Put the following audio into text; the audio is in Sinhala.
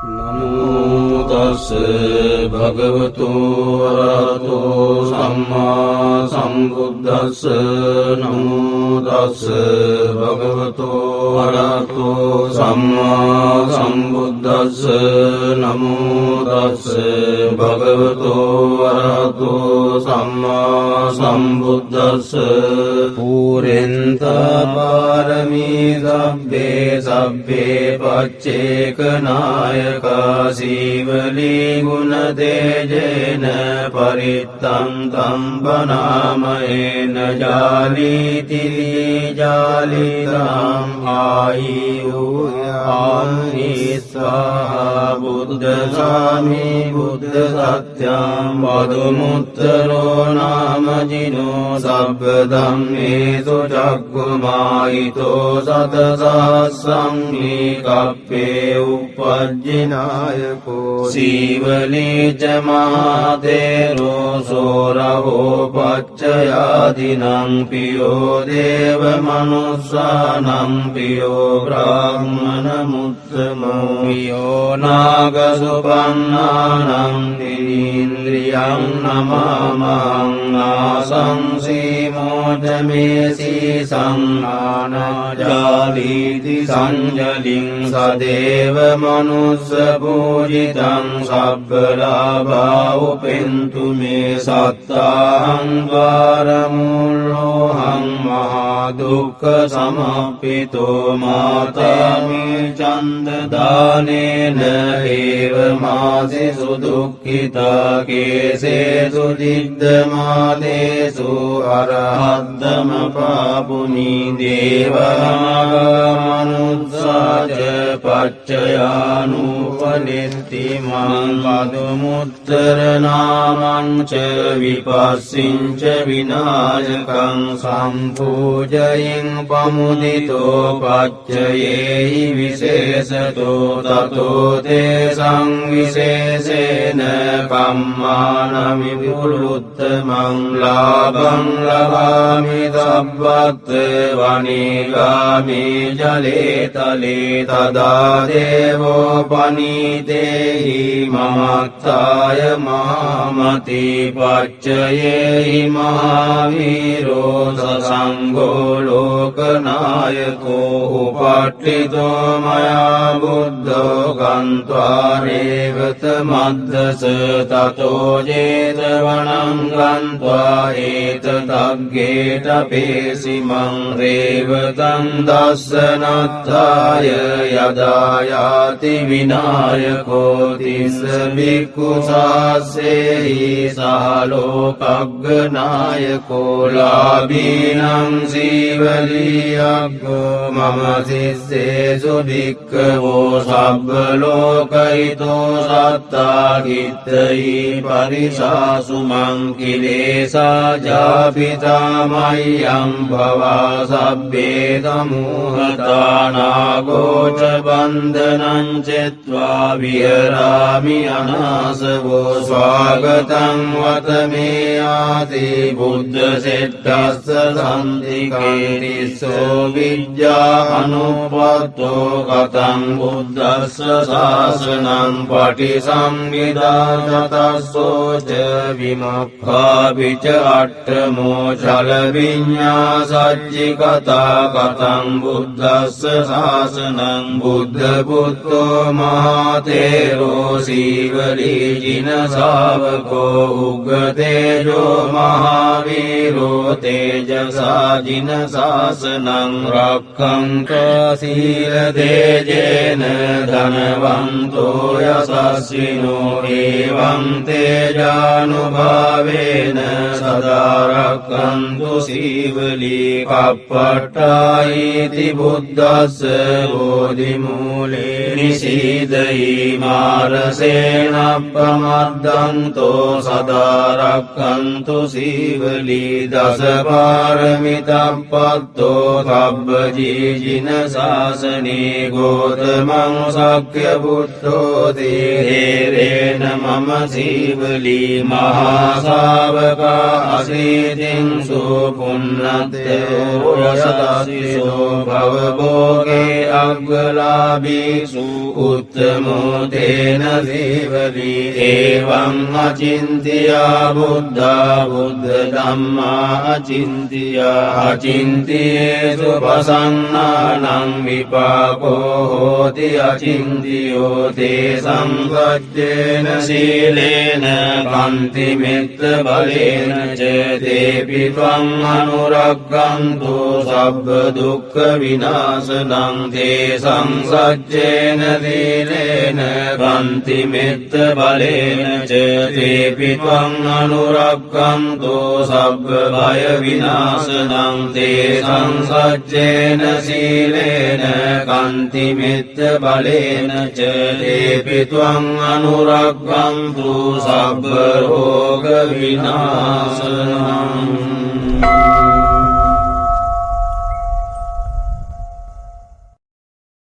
නමෝ තස් භගවතු වරහතෝ සම්මා සම්බුද්දස්ස නමෝ තස් භගවතු වරහතෝ සම්මා සම්බුද්දස්ස නමෝ තස් භගවතු වරහතෝ සම්මා සම්බුද්දස්ස පුරෙන්ත පාරමී සබ්බේ පච්චේක නායකා සීවලී ගුණ තේජේන පරිත්තං තම්බනාමයේන ජාලීති ජාලිතං ආයු ආනිස්සා බුද්ධ සාමි බුද්ධ සත්‍යං වදුමුත්තරෝ නාමජිනෝ සබ්බ ධම්මේසු චක්ඛුමායිතෝ සතසස්සං කප්පේ උපජ්ජිනායකෝ සීවලී ච මහතේරෝ සෝරවෝ පච්චයාදිනං පියෝ දේව මනුස්සානං පියෝ බ්‍රාහ්මණ මුත්තමෝ පියෝ නාග සුපන්නානං දිනීන්ද්‍රියං නමාමං ආසංසී මෝදමේසී සංනානජාලීති සංජලින් සදේව මනුස්ස පූජිතං සබ්බලාභා උපෙන්තු මේ සත්තාහං ද්වාරමූලෝහං මහා දුක්ඛ සමප්පිතෝ මාතාමි චන්ද දානේන ඒව මාසි සුදුක්ඛිතා කේසේසු දිද්දමාදේසු අරහද්දම පාපුනි දේවාමනුස්සාච පච්චයානුපනිත්ති මං පදුමුත්තර නාමං ච විපස්සිං ච විනායකං සම්පූජයින් පමුදිතෝ පච්චයේහි විශේෂතෝ තතෝ තේ සංවිශේෂේන කම්මානමි විපුලුත්තමං ලාභං ලබාමි සබ්බත් වනිගාමි ජලේ තලේ තදා දේවෝ පනීතේහි මමත්තාය මහමති පච්චයේහි මහාවීරෝ සසංඝෝ ලෝකනායකෝ උපට්ඨිතෝ මයා බුද්ධෝ ගන්්වා රේවත මද්දස තතෝ ජේතවනං ගන්්වා ඒතදග්ගේට පේසිමං රේවතං දස්සනත්තාය යදායාති විනායකෝ තිස්ස බික්ඛු සාසේහි සහලෝකග්ගනායකෝ ලාභීනං සීවලියග්ගෝ මම සිස්සේසු භික්ඛවෝ සබ්බ ලෝකයිතෝ සත්තා කිත්තයි පරිසාසු මං කිලේසා ජාපිතා මය්‍යං භවා සබ්බේ තමූහතානාගෝච බන්ධනං චෙත්වා විහරාමි අනාසවෝ ස්වාගතං වතමේ ආති බුද්ධ සෙට්ඨස්ස සම්තිකේ තිස්සෝ විජ්ජා අනුපත්තෝ කතං බුද්දස්ස ශාසනං පටිසම්භිදා තතස්සෝච විමුක්ඛාපිච අට්ඨමෝ චල විඤ්ඤා සච්චි කතා කතං බුද්දස්ස ශාසනං බුද්ධ පුත්තෝ මහතේරෝ සීවලී ජින ශාවකෝ උග්ගතේජෝ මහාවීරෝ තේජසා ජින ශාසනං රක්ඛන්තෝ සීල තේජේන ධනවන්තෝ යසස්විනෝ එවං තේජානුභාවේන සදා රක්ඛන්තු සීවලී කප්පට්ඨායිති බුද්දස්ස බෝධිමූලේ නිසීදයි මාරසේනප්පමද්දන්තෝ සදා රක්ඛන්තු සීවලී දස පාරමිතප්පත්තෝ සබ්බ ජීජින ශාසනේ ගෝතමං සක්්‍ය බුද්ධ යුත්තෝති හේරේන මම සීවලී මහාසාවකා අසීතින් සුපුන්නත්තයෝ යසසිසෝ භවභෝගේ අග්ගලාභීසු උත්තමෝතේන සීවලී ඒවං අචින්තියා බුද්ධා බුද්ධ ධම්මා අචින්තියා අචින්තියේසු පසන්නානං විපාකෝ හෝති අචින්තියෝ තේ සංගච්ඡේන සීලේන කන්ති මෙත්ත බලේන ච තේපි ත්වං අනුරක්ඛන්තු සබ්බ දුක්ඛ විනාශනං තේ සංසච්ඡේන සීලේන කන්ති මෙත්ත බලේන ච තේපි ත්වං අනුරක්ඛන්තු සබ්බ භය විනාශනං තේ සංසච්ඡේන සීලේන කන්ති මෙත්ත බලේන ච තේපි ත්වං අනුරක්ඛන්තු සබ්බ රෝග විනාශනං